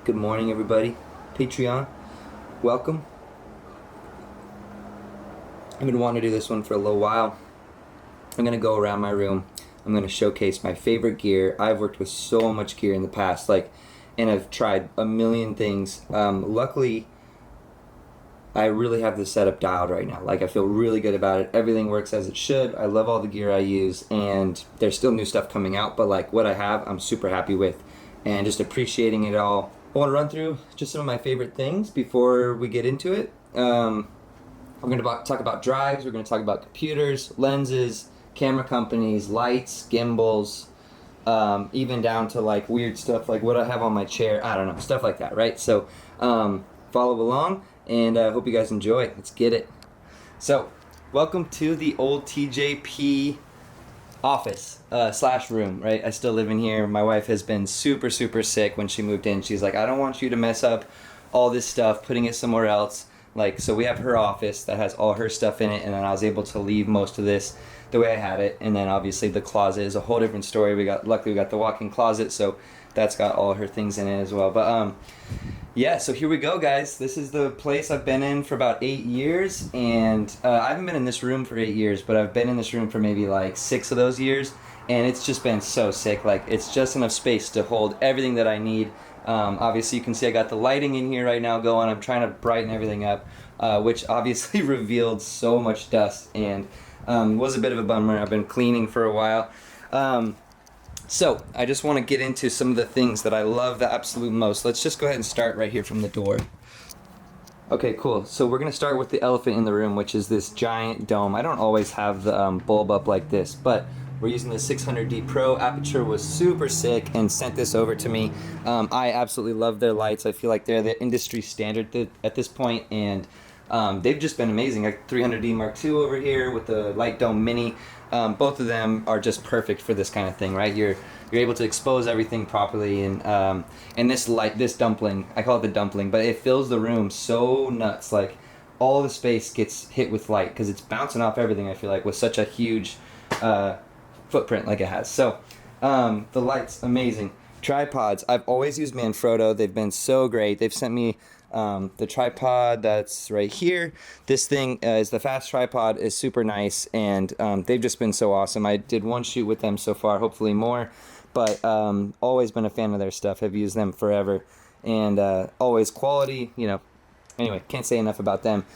Good morning, everybody. Patreon, welcome. I've been wanting to do this one for a little while. I'm going to go around my room. I'm going to showcase my favorite gear. I've worked with so much gear in the past, and I've tried a million things. Luckily, I really have the setup dialed right now. I feel really good about it. Everything works as it should. I love all the gear I use, and there's still new stuff coming out, but what I have, I'm super happy with, and just appreciating it all. I want to run through just some of my favorite things before we get into it. We're going to talk about drives, we're going to talk about computers, lenses, camera companies, lights, gimbals, even down to weird stuff like what I have on my chair. I don't know, stuff like that, right? So follow along, and I hope you guys enjoy. Let's get it. So welcome to the OLTJP office slash room, right? I still live in here. My wife has been super sick when she moved in. She's like, I don't want you to mess up all this stuff putting it somewhere else. So we have her office that has all her stuff in it, and then I was able to leave most of this the way I had it. And then obviously the closet is a whole different story. Luckily we got the walk-in closet, so that's got all her things in it as well. But yeah, so here we go, guys. This is the place I've been in for about 8 years, and I haven't been in this room for 8 years, but I've been in this room for maybe 6 of those years, and it's just been so sick. It's just enough space to hold everything that I need. Obviously, you can see I got the lighting in here right now going. I'm trying to brighten everything up, which obviously revealed so much dust, and was a bit of a bummer. I've been cleaning for a while. So I just want to get into some of the things that I love the absolute most. Let's just go ahead and start right here from the door. Okay, cool. So we're going to start with the elephant in the room, which is this giant dome. I don't always have the bulb up like this, but we're using the 600D Pro. Aperture was super sick and sent this over to me. I absolutely love their lights. I feel like they're the industry standard at this point, and they've just been amazing. 300D Mark II over here with the Light Dome Mini. Both of them are just perfect for this kind of thing, right? You're able to expose everything properly, and this dumpling, I call it the dumpling, but it fills the room so nuts. All the space gets hit with light because it's bouncing off everything, I feel like, with such a huge footprint like it has. So the light's amazing. Tripods, I've always used Manfrotto. They've been so great. They've sent me the tripod that's right here. This thing is the fast tripod, is super nice, and they've just been so awesome. I did one shoot with them so far, hopefully more, but always been a fan of their stuff. Have used them forever, and always quality, anyway, can't say enough about them.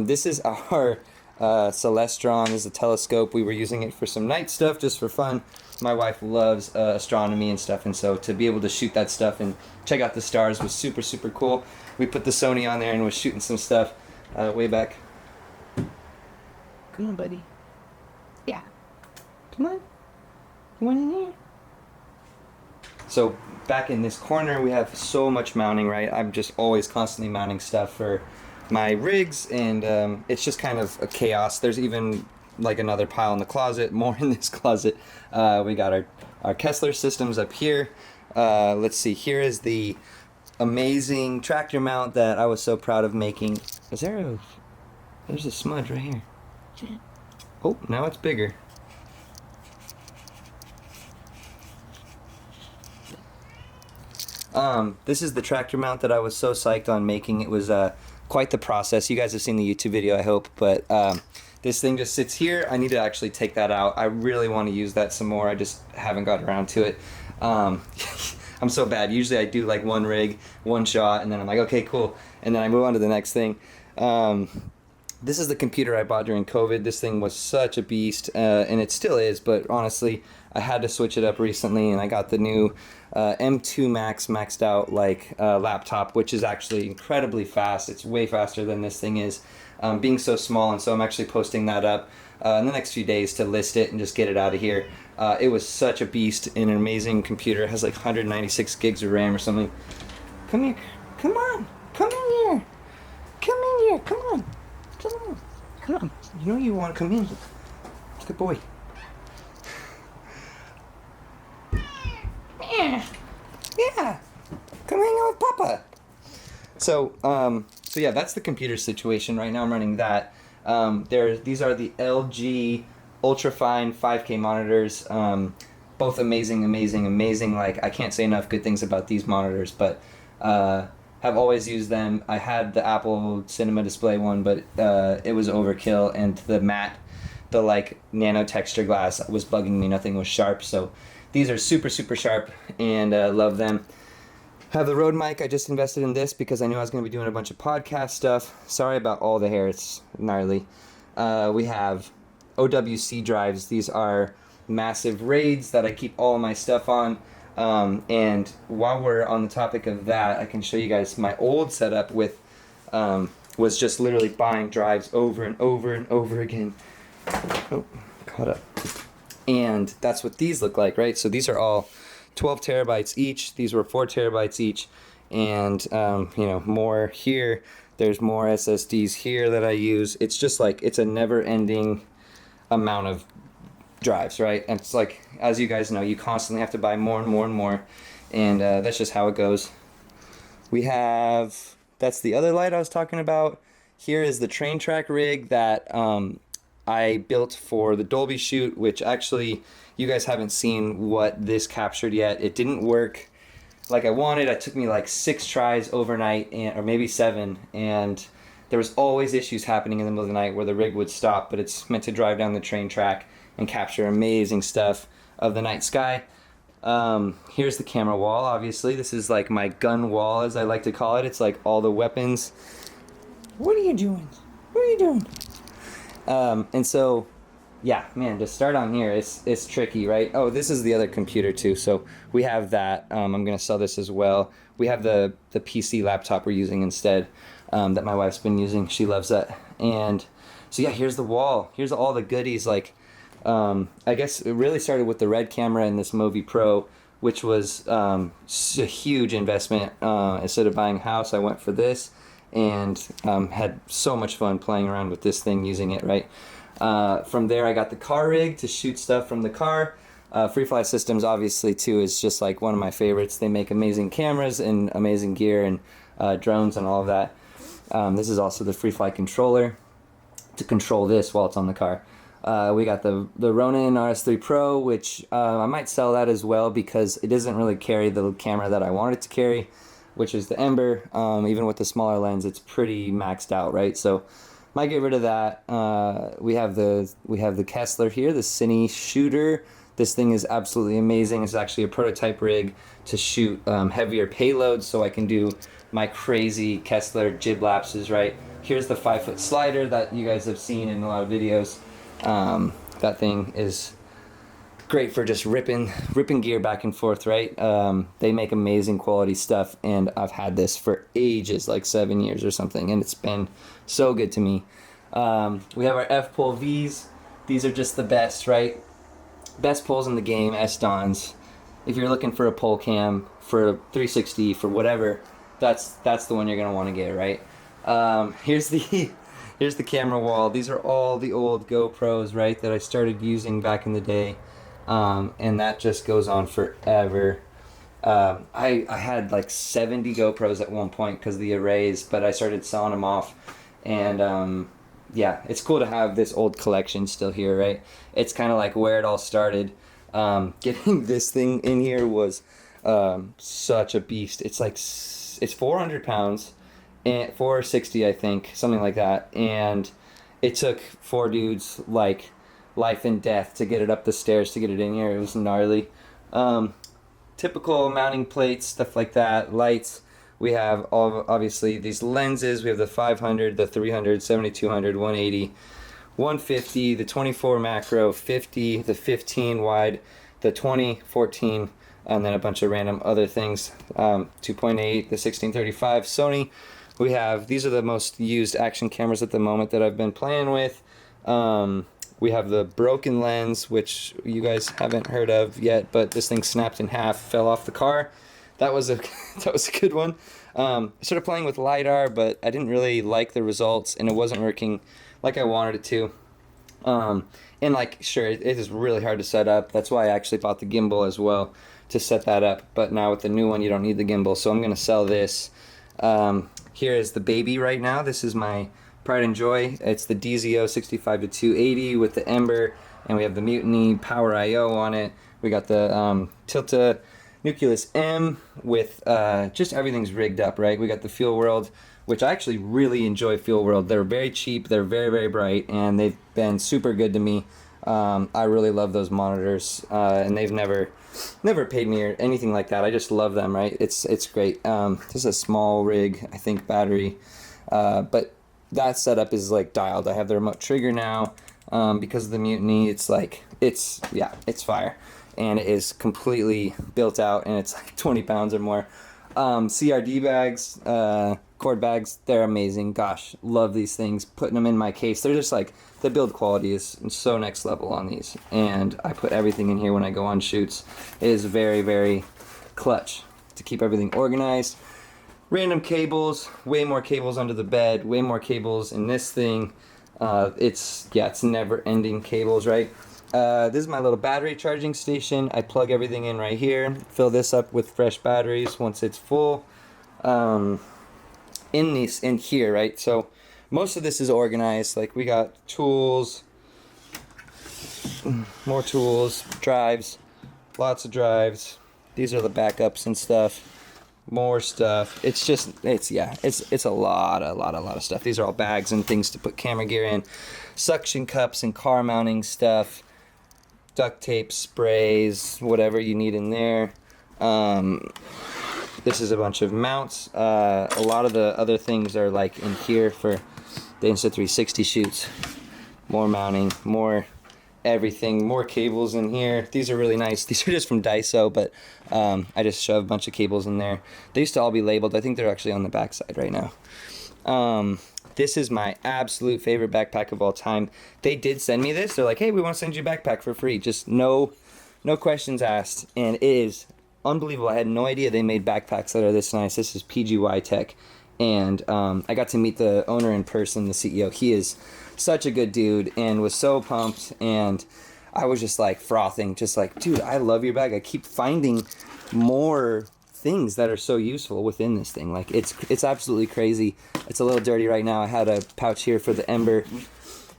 This is our Celestron. This is a telescope. We were using it for some night stuff just for fun. My wife loves astronomy and stuff, and so to be able to shoot that stuff and check out the stars was super cool. We put the Sony on there and was shooting some stuff way back. Come on, buddy. Yeah. Come on. You want in here? So back in this corner, we have so much mounting, right? I'm just always constantly mounting stuff for my rigs, and it's just kind of a chaos. There's even another pile in the closet, more in this closet. We got our Kessler systems up here. Let's see, here is the amazing tractor mount that I was so proud of making. There's a smudge right here. Oh, now it's bigger. This is the tractor mount that I was so psyched on making. It was quite the process. You guys have seen the YouTube video, I hope, but this thing just sits here. I need to actually take that out. I really want to use that some more. I just haven't got around to it. I'm so bad. Usually I do one rig, one shot, and then I'm like, okay, cool. And then I move on to the next thing. This is the computer I bought during COVID. This thing was such a beast, and it still is, but honestly, I had to switch it up recently, and I got the new M2 Max maxed out laptop, which is actually incredibly fast. It's way faster than this thing is, being so small, and so I'm actually posting that up in the next few days to list it and just get it out of here. It was such a beast and an amazing computer. It has 196 gigs of RAM or something. Come here. Come on. Come in here. Come in here. Come on. Come on. Come on. You know you want to come in. Good boy. Yeah. Come hang out with Papa. So yeah, that's the computer situation. Right now I'm running that. These are the LG ultrafine 5K monitors. Both amazing. Like, I can't say enough good things about these monitors, but Have always used them. I had the Apple Cinema Display one, but it was overkill, and the matte, the like nano texture glass was bugging me. Nothing was sharp, so these are super super sharp, and love them. Have the Rode mic. I just invested in this because I knew I was going to be doing a bunch of podcast stuff. Sorry about all the hair, it's gnarly. We have OWC drives. These are massive RAIDs that I keep all my stuff on. And while we're on the topic of that, I can show you guys my old setup with, was just literally buying drives over and over and over again. Oh, caught up. And that's what these look like, right? So these are all 12 terabytes each. These were 4 terabytes each. And, more here. There's more SSDs here that I use. It's just like, it's a never ending amount of drives, right? And it's like, as you guys know, you constantly have to buy more and more and more, and that's just how it goes. We have, that's the other light I was talking about. Here is the train track rig that I built for the Dolby shoot, which actually you guys haven't seen what this captured yet. It didn't work like I wanted. It took me like 6 tries overnight, or maybe 7, and there was always issues happening in the middle of the night where the rig would stop, but it's meant to drive down the train track and capture amazing stuff of the night sky. Here's the camera wall, obviously. This is like my gun wall, as I like to call it. It's like all the weapons. What are you doing? What are you doing? And so, yeah, man, to start on here, it's tricky, right? Oh, this is the other computer too. So we have that. I'm going to sell this as well. We have the PC laptop we're using instead, that my wife's been using. She loves that. And so, yeah, here's the wall. Here's all the goodies, like, I guess it really started with the Red camera and this Movi Pro, which was a huge investment. Instead of buying a house, I went for this, and had so much fun playing around with this thing, using it, right? From there, I got the car rig to shoot stuff from the car. Free Fly Systems, obviously, too, is just like one of my favorites. They make amazing cameras and amazing gear and drones and all of that. This is also the Free Fly controller to control this while it's on the car. We got the Ronin RS3 Pro, which I might sell that as well because it doesn't really carry the camera that I want it to carry, which is the Ember. Even with the smaller lens, it's pretty maxed out, right? So might get rid of that. We have the Kessler here, the Cine Shooter. This thing is absolutely amazing. It's actually a prototype rig to shoot heavier payloads, so I can do my crazy Kessler jib lapses, right? Here's the 5-foot slider that you guys have seen in a lot of videos. That thing is great for just ripping gear back and forth, right? They make amazing quality stuff, and I've had this for ages, like 7 years or something, and it's been so good to me. We have our F-Pole Vs. These are just the best, right? Best poles in the game, S-Dons. If you're looking for a pole cam, for a 360, for whatever, that's the one you're going to want to get, right? Here's the camera wall. These are all the old GoPros, right, that I started using back in the day. And that just goes on forever. I had like 70 GoPros at one point because of the arrays, but I started selling them off. And yeah, it's cool to have this old collection still here, right? It's kind of like where it all started. Getting this thing in here was such a beast. It's 400 pounds. And 460, I think, something like that. And it took 4 dudes like life and death to get it up the stairs to get it in here. It was gnarly. Typical mounting plates, stuff like that. Lights. We have obviously these lenses. We have the 500, the 300, 7200, 180, 150, the 24 macro, 50, the 15 wide, the 20, 14, and then a bunch of random other things. 2.8, the 1635 Sony. We have, these are the most used action cameras at the moment that I've been playing with. We have the broken lens, which you guys haven't heard of yet, but this thing snapped in half, fell off the car. That was a good one. I started playing with LiDAR, but I didn't really like the results, and it wasn't working like I wanted it to. And like, sure, it is really hard to set up. That's why I actually bought the gimbal as well to set that up. But now with the new one, you don't need the gimbal, so I'm going to sell this. Here is the baby right now. This is my pride and joy. It's the DZO 65-280 with the Ember, and we have the Mutiny Power IO on it. We got the Tilta Nucleus M with just everything's rigged up, right? We got the Fuel World, which I actually really enjoy Fuel World. They're very cheap, they're very, very bright, and they've been super good to me. I really love those monitors, and they've never paid me or anything like that. I just love them, right? It's great. This is a small rig, I think, battery, but that setup is like dialed. I have the remote trigger now. Because of the mutiny, it's fire, and it is completely built out, and it's like 20 pounds or more. CRD bags, cord bags, they're amazing. Gosh, love these things. Putting them in my case, they're just like, the build quality is so next level on these, and I put everything in here when I go on shoots. It is very, very clutch to keep everything organized. Random cables, way more cables under the bed, way more cables in this thing. It's never ending cables, right? This is my little battery charging station. I plug everything in right here, fill this up with fresh batteries once it's full. In here, right? So most of this is organized. Like, we got tools, more tools, drives, lots of drives. These are the backups and stuff. More stuff. It's a lot of stuff. These are all bags and things to put camera gear in. Suction cups and car mounting stuff. Duct tape, sprays, whatever you need in there. This is a bunch of mounts. A lot of the other things are like in here for the Insta360 shoots. More mounting, more everything, more cables in here. These are really nice. These are just from Daiso, but I just shove a bunch of cables in there. They used to all be labeled. I think they're actually on the backside right now. This is my absolute favorite backpack of all time. They did send me this. They're like, hey, we want to send you a backpack for free. Just no questions asked. And it is unbelievable. I had no idea they made backpacks that are this nice. This is PGY Tech. And I got to meet the owner in person, the CEO. He is such a good dude and was so pumped. And I was just like frothing, just like, dude, I love your bag. I keep finding more things that are so useful within this thing. Like, it's absolutely crazy. It's a little dirty right now. I had a pouch here for the Ember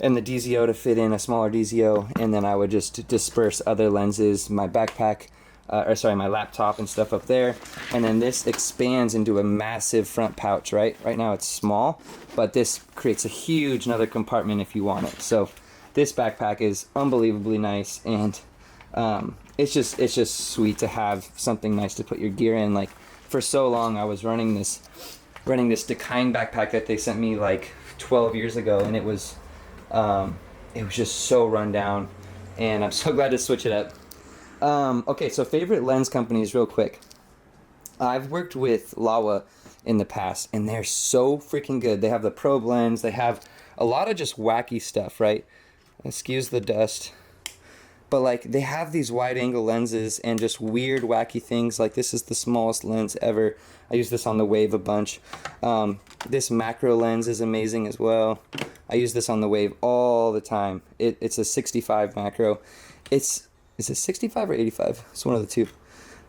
and the DZO to fit in, a smaller DZO, and then I would just disperse other lenses, my backpack, my laptop and stuff up there. And then this expands into a massive front pouch, right? Right now it's small, but this creates a huge another compartment if you want it. So this backpack is unbelievably nice, and it's just sweet to have something nice to put your gear in. Like, for so long I was running this Dakine backpack that they sent me like 12 years ago, and it was just so run down, and I'm so glad to switch it up. Okay, so favorite lens companies real quick. I've worked with Laowa in the past, and they're so freaking good. They have the probe lens. They have a lot of just wacky stuff, right? Excuse the dust. But like, they have these wide angle lenses and just weird wacky things. Like, this is the smallest lens ever. I use this on the Wave a bunch. This macro lens is amazing as well. I use this on the Wave all the time. It's a 65 macro. Is it 65 or 85? It's one of the two.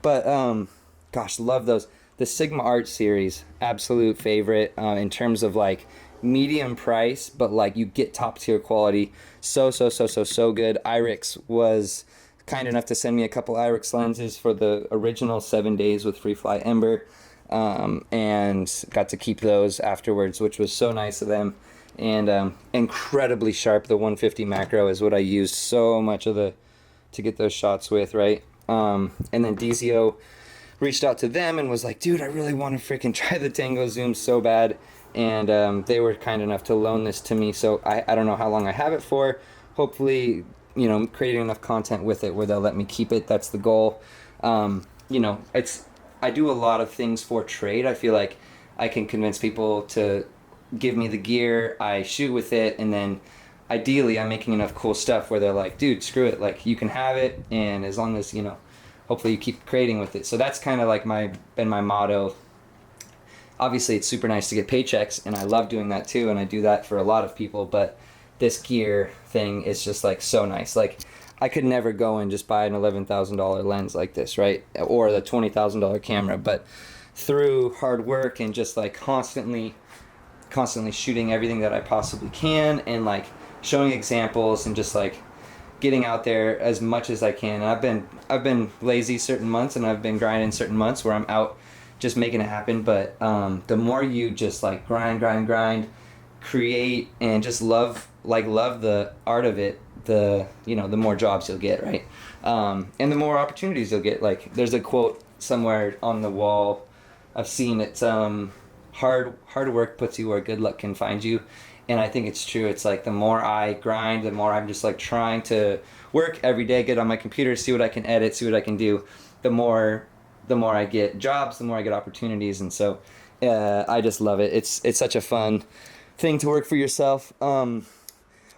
But gosh, love those. The Sigma Art series, absolute favorite in terms of like medium price, but like you get top tier quality. So good. IRIX was kind enough to send me a couple IRIX lenses for the original 7 days with FreeFly Ember, and got to keep those afterwards, which was so nice of them. And incredibly sharp. The 150 macro is what I used so much of to get those shots with, right? And then DZO reached out to them and was like, dude, I really want to freaking try the Tango Zoom so bad. And they were kind enough to loan this to me. So I don't know how long I have it for. Hopefully, creating enough content with it where they'll let me keep it. That's the goal. I do a lot of things for trade. I feel like I can convince people to give me the gear, I shoot with it, and then ideally I'm making enough cool stuff where they're like, dude, screw it, like, you can have it, and as long as hopefully you keep creating with it. So that's kind of like been my motto. Obviously it's super nice to get paychecks, and I love doing that too, and I do that for a lot of people, but this gear thing is just like so nice. Like, I could never go and just buy an $11,000 lens like this, right? Or the $20,000 camera, but through hard work and just like constantly shooting everything that I possibly can, and like showing examples, and just like getting out there as much as I can. And I've been lazy certain months, and I've been grinding certain months where I'm out just making it happen. But the more you just like grind, create, and just love the art of it, the more jobs you'll get, right? And the more opportunities you'll get. Like, there's a quote somewhere on the wall, I've seen it, hard work puts you where good luck can find you. And I think it's true. It's like the more I grind, the more I'm just like trying to work every day, get on my computer, see what I can edit, see what I can do. The more I get jobs, the more I get opportunities. And so I just love it. It's such a fun thing to work for yourself.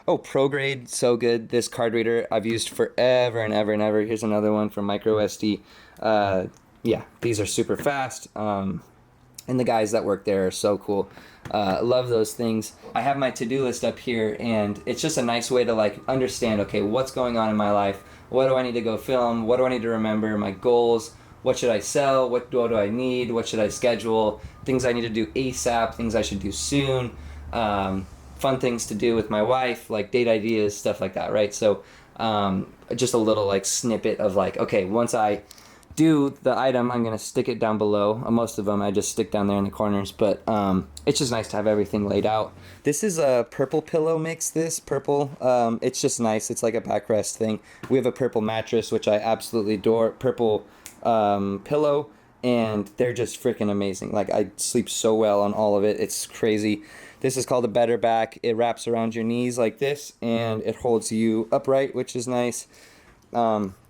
ProGrade, so good. This card reader I've used forever and ever and ever. Here's another one from MicroSD. These are super fast. And the guys that work there are so cool. Love those things. I have my to-do list up here, and it's just a nice way to like understand, okay, what's going on in my life? What do I need to go film? What do I need to remember? My goals. What should I sell? What do I need? What should I schedule? Things I need to do ASAP. Things I should do soon. Fun things to do with my wife, like date ideas, stuff like that, right? So just a little like snippet of like, okay, once I do the item, I'm going to stick it down below. Most of them I just stick down there in the corners, but it's just nice to have everything laid out. This is a purple pillow mix, it's just nice. It's like a backrest thing. We have a purple mattress, which I absolutely adore. Purple pillow, and they're just freaking amazing. Like, I sleep so well on all of it. It's crazy. This is called a Better Back. It wraps around your knees like this, and it holds you upright, which is nice.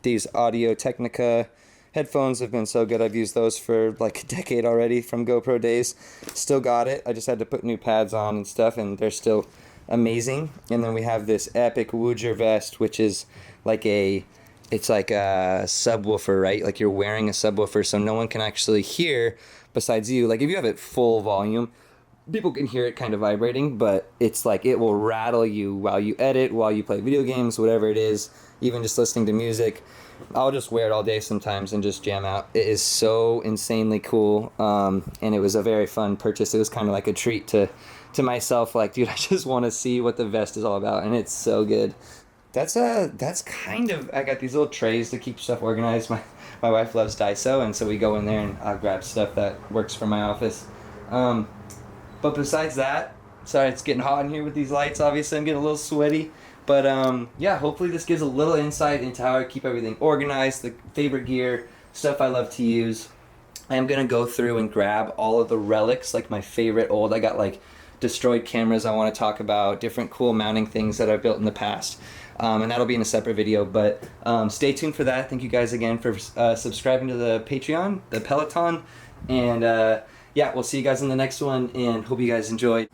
These Audio Technica headphones have been so good. I've used those for like a decade already from GoPro days. Still got it. I just had to put new pads on and stuff, and they're still amazing. And then we have this epic Woojer vest, which is like it's like a subwoofer, right? Like you're wearing a subwoofer, so no one can actually hear besides you. Like if you have it full volume, people can hear it kind of vibrating, but it's like it will rattle you while you edit, while you play video games, whatever it is, even just listening to music. I'll just wear it all day sometimes and just jam out. It is so insanely cool, and it was a very fun purchase. It was kind of like a treat to myself, like, dude, I just want to see what the vest is all about, and it's so good. That's kind of, I got these little trays to keep stuff organized. My wife loves Daiso, and so we go in there and I'll grab stuff that works for my office. But besides that, sorry, it's getting hot in here with these lights. Obviously, I'm getting a little sweaty. But hopefully this gives a little insight into how I keep everything organized, the favorite gear, stuff I love to use. I am going to go through and grab all of the relics, like my favorite I got like destroyed cameras I want to talk about, different cool mounting things that I've built in the past. And that'll be in a separate video. But stay tuned for that. Thank you guys again for subscribing to the Patreon, the Peloton. And we'll see you guys in the next one, and hope you guys enjoyed.